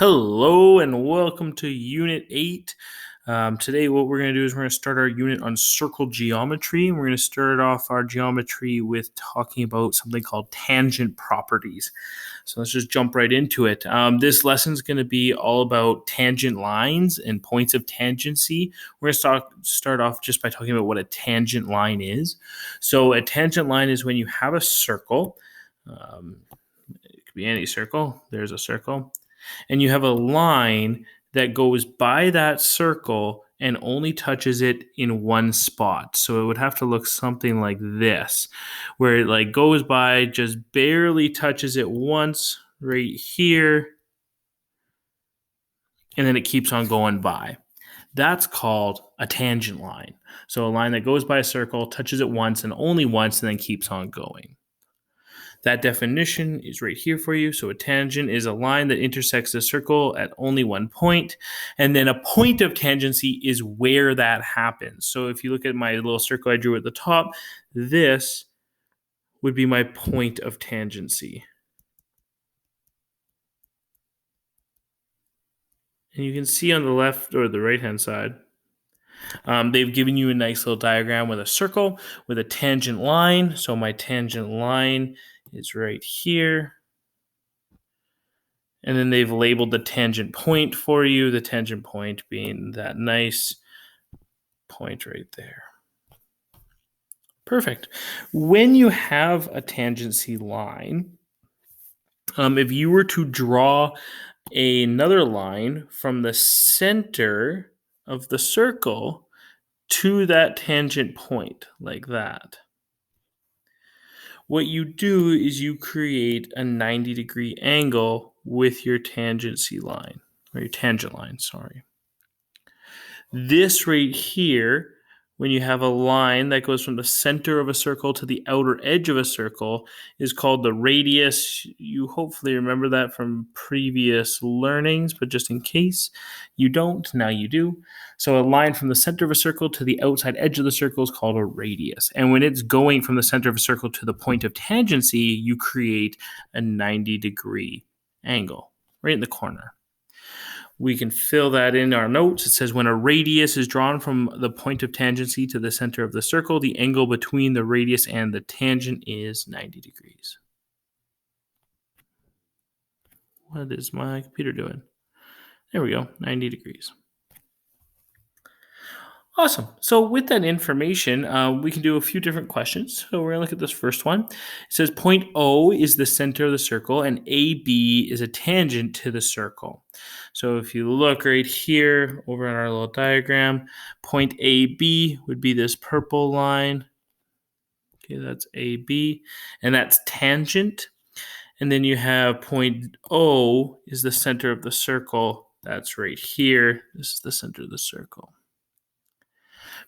Hello and welcome to Unit 8. Today what we're going to do is we're going to start our unit on circle geometry. And we're going to start off our geometry with talking about something called tangent properties. So let's just jump right into it. This lesson is going to be all about tangent lines and points of tangency. We're going to start off just by talking about what a tangent line is. So a tangent line is when you have a circle. It could be any circle. There's a circle. And you have a line that goes by that circle and only touches it in one spot. So it would have to look something like this, where it goes by, just barely touches it once right here, and then it keeps on going by. That's called a tangent line. So a line that goes by a circle, touches it once and only once, and then keeps on going. That definition is right here for you. So a tangent is a line that intersects a circle at only one point. And then a point of tangency is where that happens. So if you look at my little circle I drew at the top, this would be my point of tangency. And you can see on the left or the right-hand side, they've given you a nice little diagram with a circle with a tangent line. So my tangent line is right here. And then they've labeled the tangent point for you, the tangent point being that nice point right there. Perfect. When you have a tangency line, if you were to draw another line from the center of the circle to that tangent point, like that, what you do is you create a 90-degree angle with your tangency line, or your tangent line, sorry. This right here, when you have a line that goes from the center of a circle to the outer edge of a circle, is called the radius. You hopefully remember that from previous learnings, but just in case you don't, now you do. So a line from the center of a circle to the outside edge of the circle is called a radius. And when it's going from the center of a circle to the point of tangency, you create a 90-degree angle right in the corner. We can fill that in our notes. It says when a radius is drawn from the point of tangency to the center of the circle, the angle between the radius and the tangent is 90 degrees. What is my computer doing? There we go, 90 degrees. Awesome. So with that information, we can do a few different questions. So we're going to look at this first one. It says point O is the center of the circle and AB is a tangent to the circle. So if you look right here over on our little diagram, point AB would be this purple line. Okay, that's AB, and that's tangent. And then you have point O is the center of the circle. That's right here. This is the center of the circle.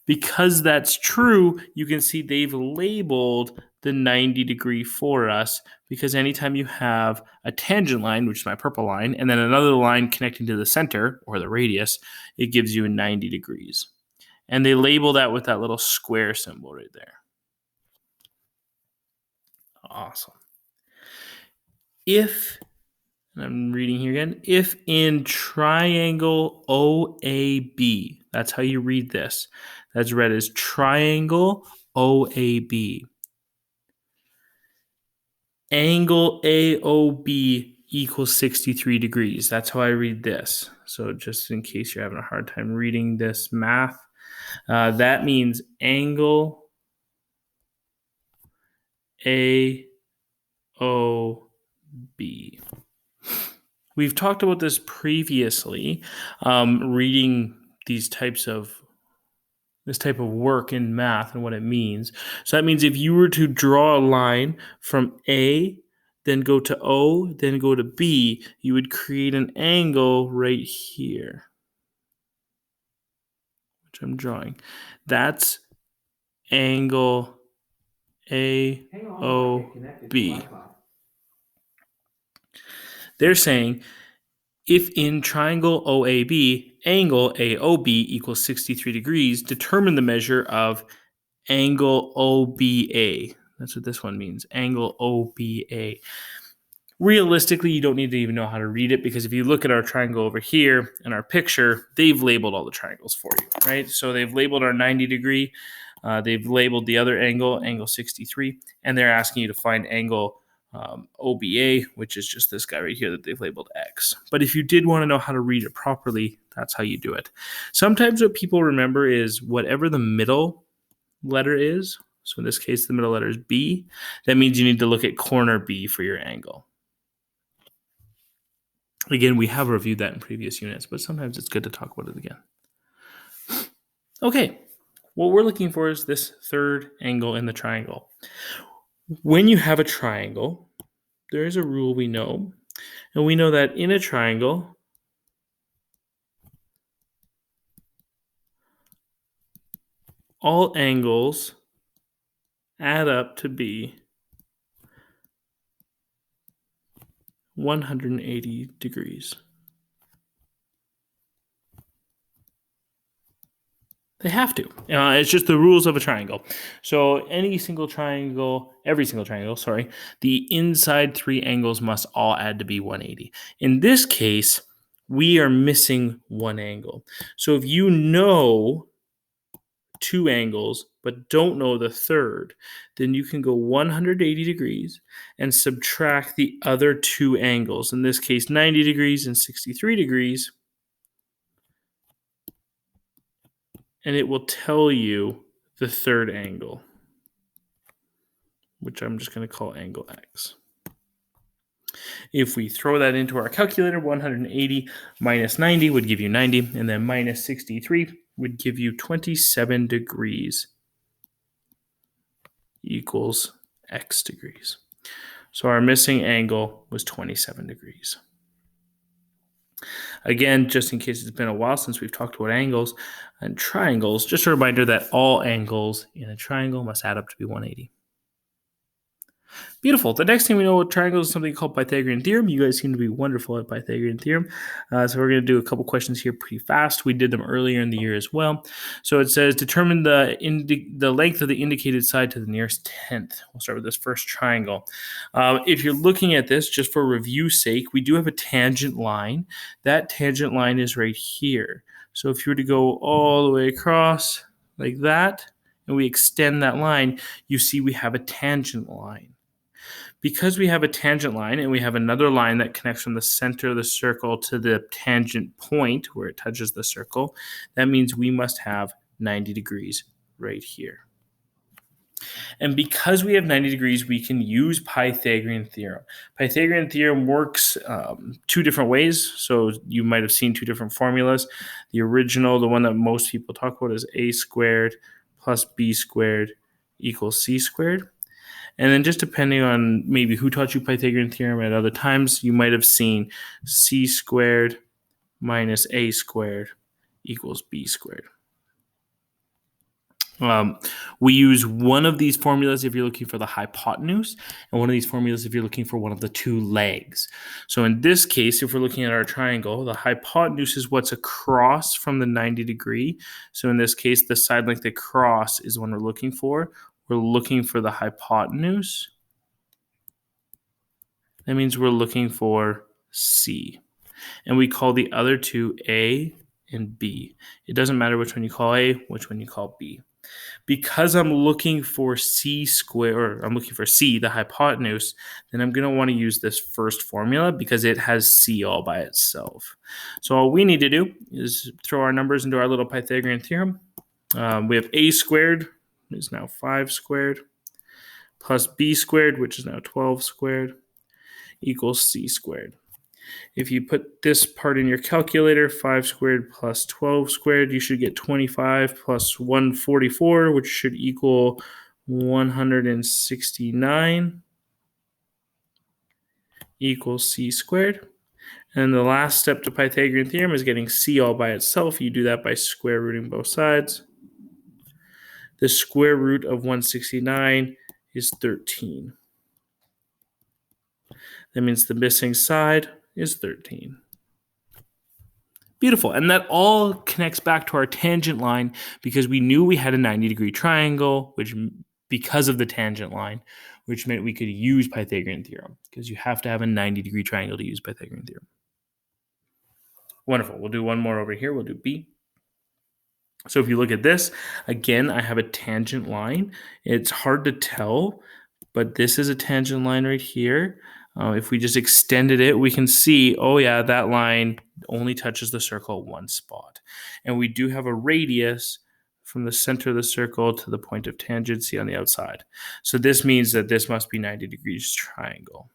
Because that's true, you can see they've labeled the 90-degree for us, because anytime you have a tangent line, which is my purple line, and then another line connecting to the center, or the radius, it gives you 90 degrees. And they label that with that little square symbol right there. Awesome. If, and I'm reading here again, if in triangle OAB, that's how you read this. That's read as triangle OAB. Angle AOB equals 63 degrees. That's how I read this. So just in case you're having a hard time reading this math, that means angle AOB. We've talked about this previously, reading this type of work in math and what it means. So that means if you were to draw a line from A, then go to O, then go to B, you would create an angle right here, which I'm drawing. That's angle AOB. They're saying if in triangle OAB, angle AOB equals 63 degrees, determine the measure of angle OBA. That's what this one means, angle OBA. Realistically, you don't need to even know how to read it, because if you look at our triangle over here in our picture, they've labeled all the triangles for you, right? So they've labeled our 90 degree, they've labeled the other angle, angle 63, and they're asking you to find angle OBA, which is just this guy right here that they've labeled X. But if you did want to know how to read it properly, that's how you do it. Sometimes what people remember is whatever the middle letter is, so in this case, the middle letter is B, that means you need to look at corner B for your angle. Again, we have reviewed that in previous units, but sometimes it's good to talk about it again. Okay, what we're looking for is this third angle in the triangle. When you have a triangle, there is a rule we know, and we know that in a triangle, all angles add up to be 180 degrees. They have to. It's just the rules of a triangle. So every single triangle, the inside three angles must all add to be 180. In this case, we are missing one angle. So if you know two angles but don't know the third, then you can go 180 degrees and subtract the other two angles. In this case, 90 degrees and 63 degrees. And it will tell you the third angle, which I'm just going to call angle X. If we throw that into our calculator, 180 minus 90 would give you 90, and then minus 63 would give you 27 degrees equals X degrees. So our missing angle was 27 degrees. Again, just in case it's been a while since we've talked about angles and triangles, just a reminder that all angles in a triangle must add up to be 180. Beautiful. The next thing we know about triangles is something called Pythagorean theorem. You guys seem to be wonderful at Pythagorean theorem. So we're going to do a couple questions here pretty fast. We did them earlier in the year as well. So it says determine the length of the indicated side to the nearest tenth. We'll start with this first triangle. If you're looking at this, just for review's sake, we do have a tangent line. That tangent line is right here. So if you were to go all the way across like that, and we extend that line, you see we have a tangent line. Because we have a tangent line and we have another line that connects from the center of the circle to the tangent point where it touches the circle, that means we must have 90 degrees right here. And because we have 90 degrees, we can use Pythagorean theorem. Pythagorean theorem works two different ways. So you might have seen two different formulas. The original, the one that most people talk about, is a squared plus b squared equals c squared. And then just depending on maybe who taught you Pythagorean theorem at other times, you might have seen c squared minus a squared equals b squared. We use one of these formulas if you're looking for the hypotenuse, and one of these formulas if you're looking for one of the two legs. So in this case, if we're looking at our triangle, the hypotenuse is what's across from the 90 degree. So in this case, the side length across is what we're looking for. We're looking for the hypotenuse. That means we're looking for C. And we call the other two A and B. It doesn't matter which one you call A, which one you call B. Because I'm looking for C squared, or I'm looking for C, the hypotenuse, then I'm going to want to use this first formula because it has C all by itself. So all we need to do is throw our numbers into our little Pythagorean theorem. We have A squared is now 5 squared, plus b squared, which is now 12 squared, equals c squared. If you put this part in your calculator, 5 squared plus 12 squared, you should get 25 plus 144, which should equal 169 equals c squared. And the last step to Pythagorean theorem is getting c all by itself. You do that by square rooting both sides. The square root of 169 is 13. That means the missing side is 13. Beautiful. And that all connects back to our tangent line because we knew we had a 90-degree triangle, which because of the tangent line, which meant we could use Pythagorean theorem because you have to have a 90-degree triangle to use Pythagorean theorem. Wonderful. We'll do one more over here. We'll do B. So if you look at this, again, I have a tangent line. It's hard to tell, but this is a tangent line right here. If we just extended it, we can see, oh yeah, that line only touches the circle at one spot. And we do have a radius from the center of the circle to the point of tangency on the outside. So this means that this must be 90 degrees triangle.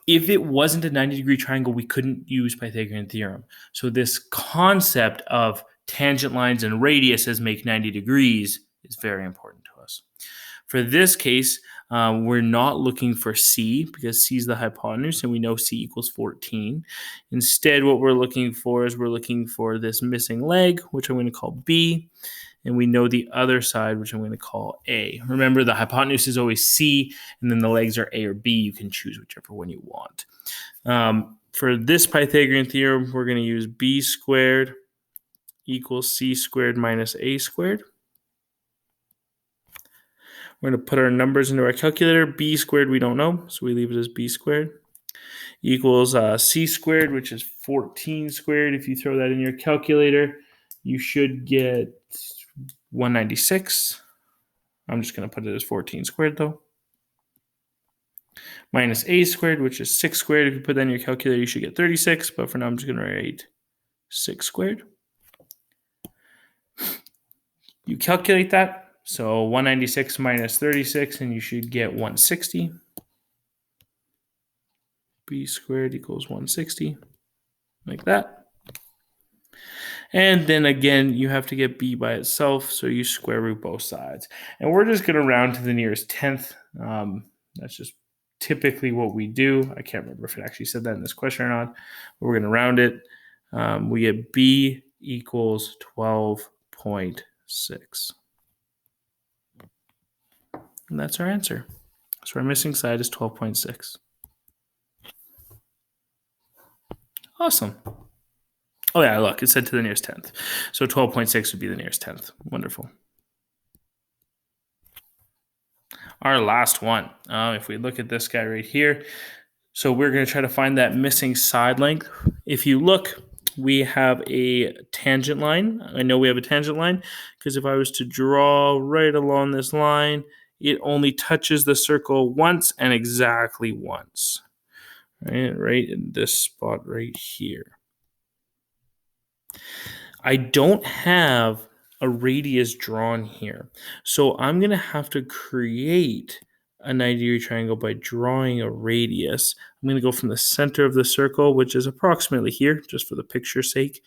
If it wasn't a 90-degree triangle, we couldn't use Pythagorean theorem. So this concept of tangent lines and radiuses make 90 degrees is very important to us. For this case, we're not looking for C because C is the hypotenuse and we know C equals 14. Instead, what we're looking for is we're looking for this missing leg, which I'm going to call B, and we know the other side, which I'm going to call A. Remember, the hypotenuse is always C, and then the legs are A or B. You can choose whichever one you want. For this Pythagorean theorem, we're going to use B squared equals C squared minus A squared. We're going to put our numbers into our calculator. B squared we don't know, so we leave it as B squared. Equals C squared, which is 14 squared. If you throw that in your calculator, you should get 196. I'm just going to put it as 14 squared, though. Minus A squared, which is 6 squared. If you put that in your calculator, you should get 36. But for now, I'm just going to write 6 squared. You calculate that. So 196 minus 36, and you should get 160. B squared equals 160, like that. And then again, you have to get B by itself, so you square root both sides. And we're just going to round to the nearest tenth. That's just typically what we do. I can't remember if it actually said that in this question or not, but we're going to round it. We get B equals 12.6. And that's our answer. So our missing side is 12.6. Awesome. Oh yeah, look, it said to the nearest tenth. So 12.6 would be the nearest tenth. Wonderful. Our last one. If we look at this guy right here, so we're going to try to find that missing side length. If you look, we have a tangent line. I know we have a tangent line because if I was to draw right along this line, it only touches the circle once and exactly once. Right in this spot right here. I don't have a radius drawn here. So I'm going to have to create a 90-degree triangle by drawing a radius. I'm going to go from the center of the circle, which is approximately here, just for the picture's sake,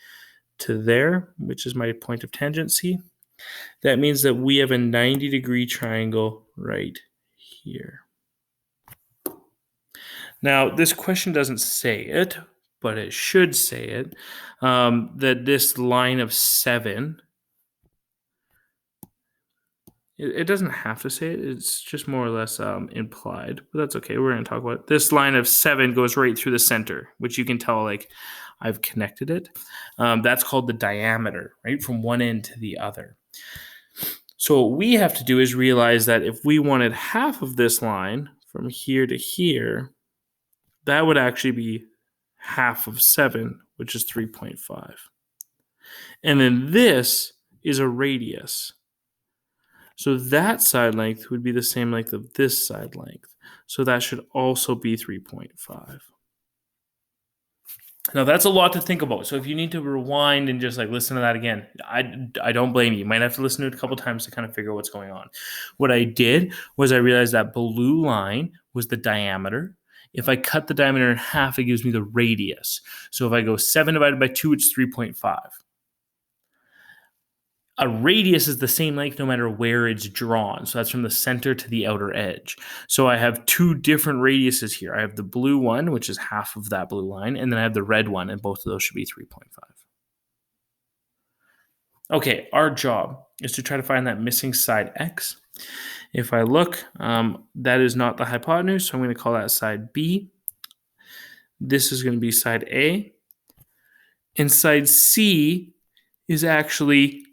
to there, which is my point of tangency. That means that we have a 90-degree triangle right here. Now, this question doesn't say it, but it should say it, that this line of 7, it doesn't have to say it, it's just more or less implied, but that's okay, we're going to talk about it. This line of 7 goes right through the center, which you can tell, like, I've connected it. That's called the diameter, right, from one end to the other. So what we have to do is realize that if we wanted half of this line from here to here, that would actually be half of 7, which is 3.5. And then this is a radius. So that side length would be the same length of this side length. So that should also be 3.5. Now, that's a lot to think about. So if you need to rewind and just listen to that again, I don't blame you. You might have to listen to it a couple times to kind of figure out what's going on. What I did was I realized that blue line was the diameter. If I cut the diameter in half, it gives me the radius. So if I go 7 divided by 2, it's 3.5. A radius is the same length no matter where it's drawn. So that's from the center to the outer edge. So I have 2 different radiuses here. I have the blue one, which is half of that blue line, and then I have the red one, and both of those should be 3.5. Okay, our job is to try to find that missing side x. If I look, that is not the hypotenuse, so I'm going to call that side B. This is going to be side A. And side C is actually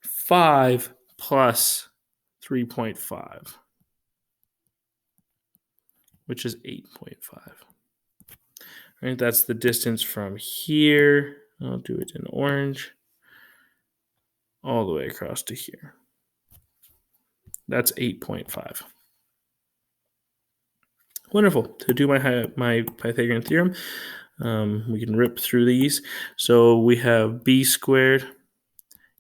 5 plus 3.5, which is 8.5. Right, that's the distance from here. I'll do it in orange, all the way across to here. That's 8.5. Wonderful. To do my Pythagorean theorem, we can rip through these. So we have b squared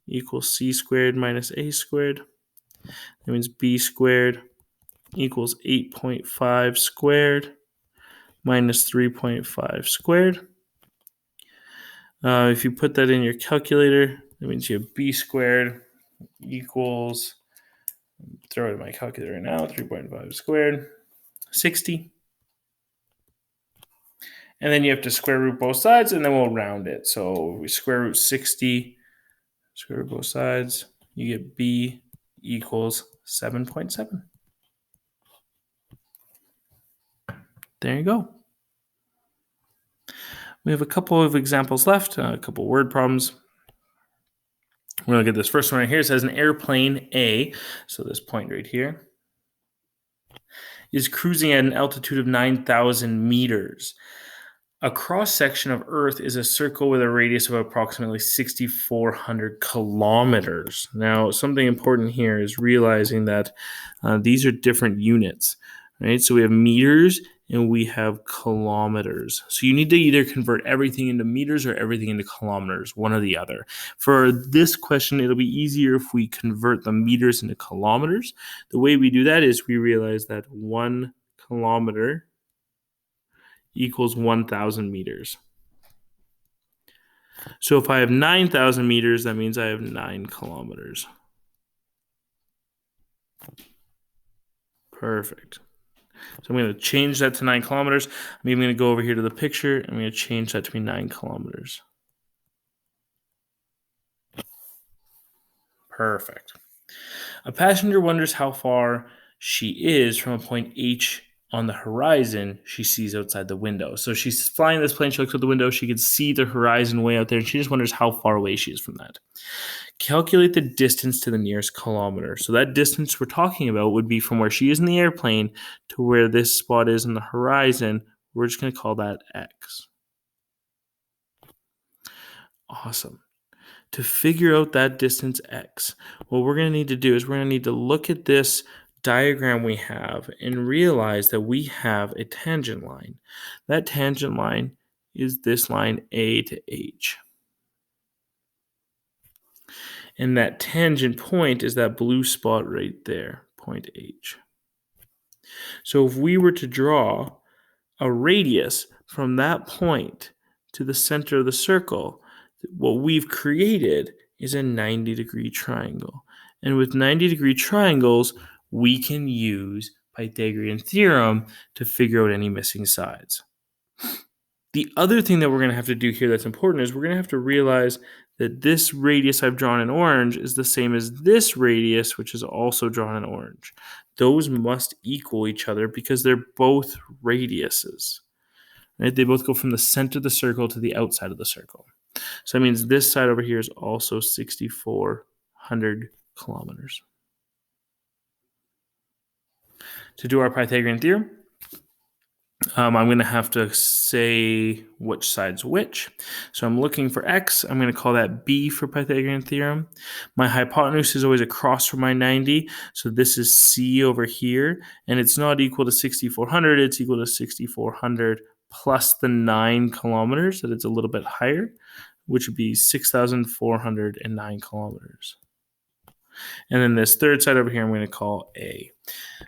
equals c squared minus a squared. That means b squared equals 8.5 squared minus 3.5 squared. If you put that in your calculator, that means you have b squared equals, throw it in my calculator right now, 3.5 squared, 60. And then you have to square root both sides, and then we'll round it. So we square root 60, square root both sides, you get b equals 7.7. There you go. We have a couple of examples left, a couple word problems. We're going to look at this first one right here. It says an airplane A, so this point right here, is cruising at an altitude of 9,000 meters. A cross-section of Earth is a circle with a radius of approximately 6,400 kilometers. Now, something important here is realizing that these are different units, right? So we have meters and we have kilometers. So you need to either convert everything into meters or everything into kilometers, one or the other. For this question, it'll be easier if we convert the meters into kilometers. The way we do that is we realize that 1 kilometer equals 1,000 meters. So if I have 9,000 meters, that means I have 9 kilometers. Perfect. So I'm going to change that to 9 kilometers. I'm even going to go over here to the picture. I'm going to change that to be 9 kilometers. Perfect. A passenger wonders how far she is from a point H on the horizon she sees outside the window. So she's flying this plane, she looks out the window, she can see the horizon way out there, and she just wonders how far away she is from that. Calculate the distance to the nearest kilometer. So that distance we're talking about would be from where she is in the airplane to where this spot is in the horizon. We're just going to call that x. Awesome. To figure out that distance x, what we're going to need to do is we're going to need to look at this diagram we have and realize that we have a tangent line. That tangent line is this line A to H. And that tangent point is that blue spot right there, point H. So if we were to draw a radius from that point to the center of the circle, what we've created is a 90-degree triangle. And with 90-degree triangles, we can use Pythagorean theorem to figure out any missing sides. The other thing that we're going to have to do here that's important is we're going to have to realize that this radius I've drawn in orange is the same as this radius, which is also drawn in orange. Those must equal each other because they're both radiuses. Right? They both go from the center of the circle to the outside of the circle. So that means this side over here is also 6,400 kilometers. To do our Pythagorean theorem, I'm going to have to say which side's which. So I'm looking for x. I'm going to call that b for Pythagorean theorem. My hypotenuse is always across from my 90. So this is c over here. And it's not equal to 6,400. It's equal to 6,400 plus the 9 kilometers. That it's a little bit higher, which would be 6,409 kilometers. And then this third side over here, I'm going to call A.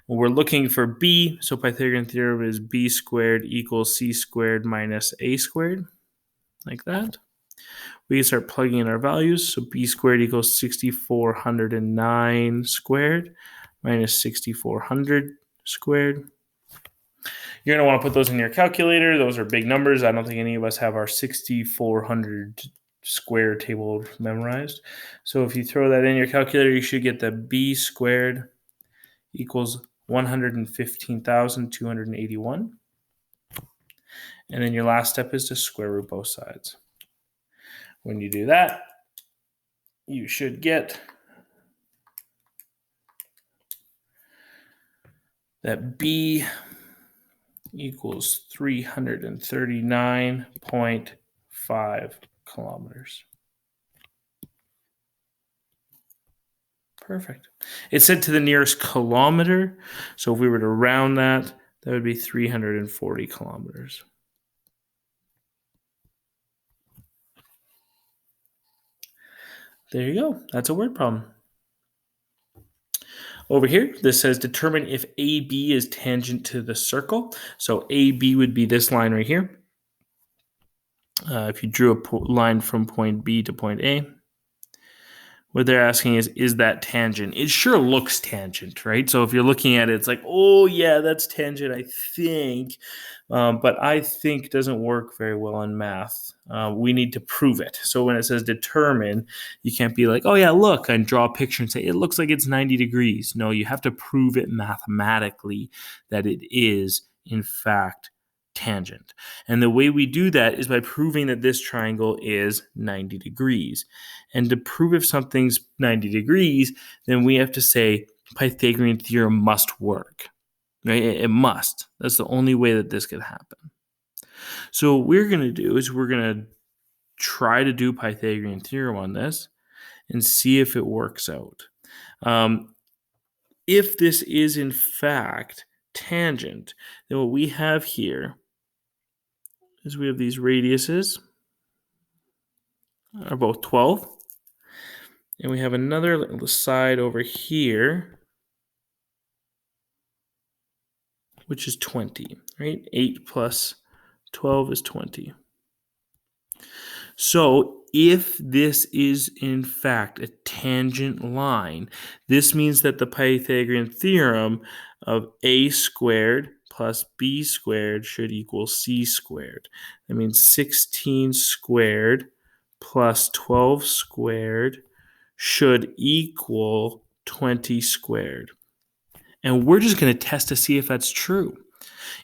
Well, we're looking for B, so Pythagorean theorem is B squared equals C squared minus A squared, like that. We can start plugging in our values. So B squared equals 6,409 squared minus 6,400 squared. You're going to want to put those in your calculator. Those are big numbers. I don't think any of us have our 6,400 square table memorized. So if you throw that in your calculator, you should get that b squared equals 115,281. And then your last step is to square root both sides. When you do that, you should get that B equals 339.5 kilometers. Perfect. It said to the nearest kilometer, so if we were to round that, that would be 340 kilometers. There you go. That's a word problem. Over here, this says determine if AB is tangent to the circle. So AB would be this line right here. If you drew a line from point B to point A, what they're asking is that tangent? It sure looks tangent, right? So if you're looking at it, it's like, oh yeah, that's tangent, I think. But I think doesn't work very well in math. We need to prove it. So when it says determine, you can't be like, oh yeah, look, and draw a picture and say, it looks like it's 90 degrees. No, you have to prove it mathematically that it is, in fact, tangent. And the way we do that is by proving that this triangle is 90 degrees. And to prove if something's 90 degrees, then we have to say Pythagorean theorem must work. Right? It must. That's the only way that this could happen. So what we're going to do is we're going to try to do Pythagorean theorem on this and see if it works out. If this is in fact tangent, then what we have here is we have these radiuses are both 12. And we have another little side over here, which is 20, right? 8 plus 12 is 20. So if this is in fact a tangent line, this means that the Pythagorean theorem of a squared plus b squared should equal c squared. That means 16 squared plus 12 squared should equal 20 squared. And we're just going to test to see if that's true.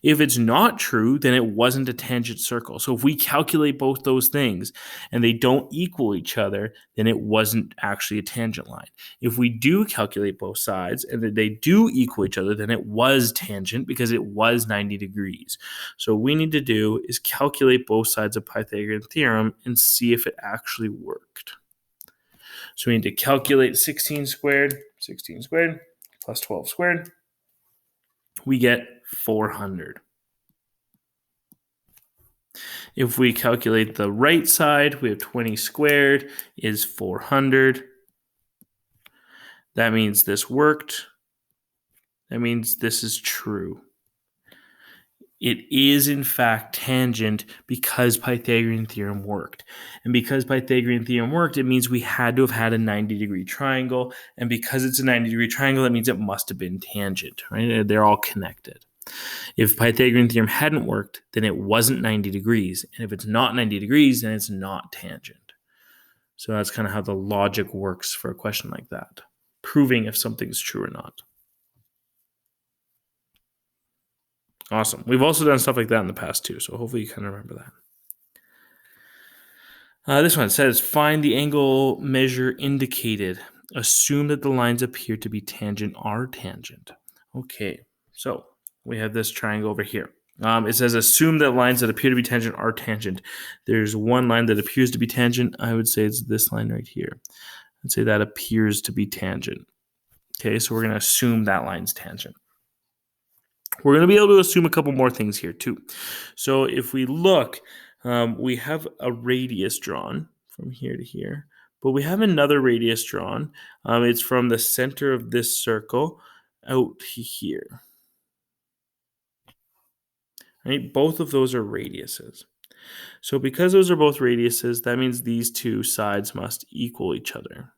If it's not true, then it wasn't a tangent circle. So if we calculate both those things and they don't equal each other, then it wasn't actually a tangent line. If we do calculate both sides and that they do equal each other, then it was tangent because it was 90 degrees. So what we need to do is calculate both sides of Pythagorean theorem and see if it actually worked. So we need to calculate 16 squared plus 12 squared. We get 400. If we calculate the right side, we have 20 squared is 400. That means this worked. That means this is true. It is, in fact, tangent because Pythagorean theorem worked. And because Pythagorean theorem worked, it means we had to have had a 90-degree triangle. And because it's a 90-degree triangle, that means it must have been tangent, right? They're all connected. If Pythagorean theorem hadn't worked, then it wasn't 90 degrees. And if it's not 90 degrees, then it's not tangent. So that's kind of how the logic works for a question like that, proving if something's true or not. Awesome. We've also done stuff like that in the past too, so hopefully you kind of remember that. This one says, find the angle measure indicated. Assume that the lines appear to be tangent are tangent. Okay, so we have this triangle over here. It says, assume that lines that appear to be tangent are tangent. There's one line that appears to be tangent. I would say it's this line right here. I'd say that appears to be tangent. Okay, so we're going to assume that line's tangent. We're going to be able to assume a couple more things here too. So if we look, we have a radius drawn from here to here, but we have another radius drawn. It's from the center of this circle out here. Right? Both of those are radiuses. So because those are both radiuses, that means these two sides must equal each other.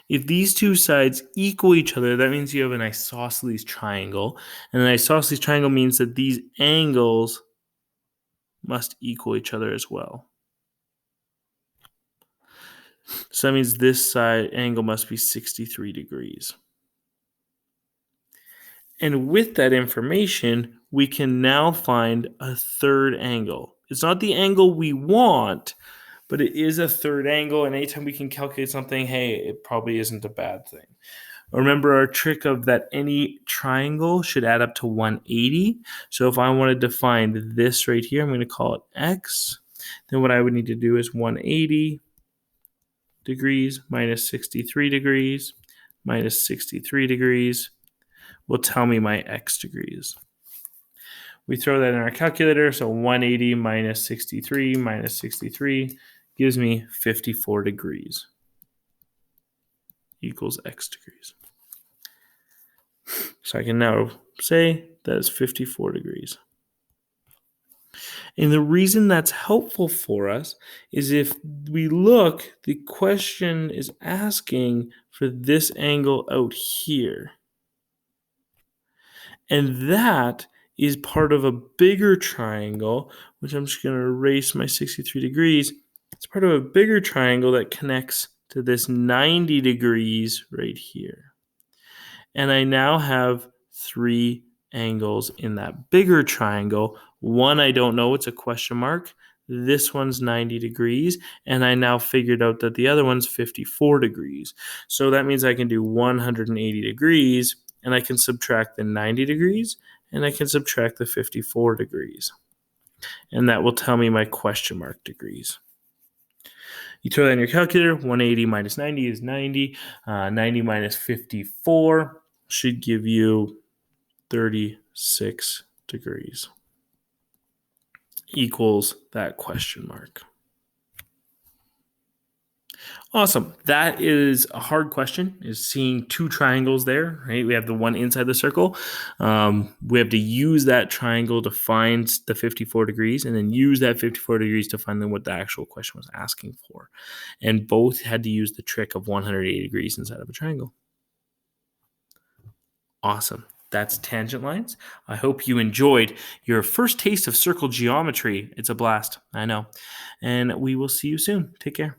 If these two sides equal each other, that means you have an isosceles triangle. And an isosceles triangle means that these angles must equal each other as well. So that means this side angle must be 63 degrees. And with that information, we can now find a third angle. It's not the angle we want, but it is a third angle. And anytime we can calculate something, hey, it probably isn't a bad thing. Remember our trick of that any triangle should add up to 180. So if I wanted to find this right here, I'm going to call it x. Then what I would need to do is 180 degrees minus 63 degrees minus 63 degrees will tell me my x degrees. We throw that in our calculator, so 180 minus 63 gives me 54 degrees equals x degrees. So I can now say that is 54 degrees. And the reason that's helpful for us is if we look, the question is asking for this angle out here. And that is part of a bigger triangle, which I'm just going to erase my 63 degrees. It's part of a bigger triangle that connects to this 90 degrees right here. And I now have 3 angles in that bigger triangle. One I don't know, it's a question mark. This one's 90 degrees, and I now figured out that the other one's 54 degrees. So that means I can do 180 degrees, and I can subtract the 90 degrees, and I can subtract the 54 degrees. And that will tell me my question mark degrees. You throw that in your calculator, 180 minus 90 is 90. 90 minus 54 should give you 36 degrees. Equals that question mark. Awesome. That is a hard question, is seeing 2 triangles there, right? We have the one inside the circle. We have to use that triangle to find the 54 degrees and then use that 54 degrees to find what the actual question was asking for. And both had to use the trick of 180 degrees inside of a triangle. Awesome. That's tangent lines. I hope you enjoyed your first taste of circle geometry. It's a blast, I know. And we will see you soon. Take care.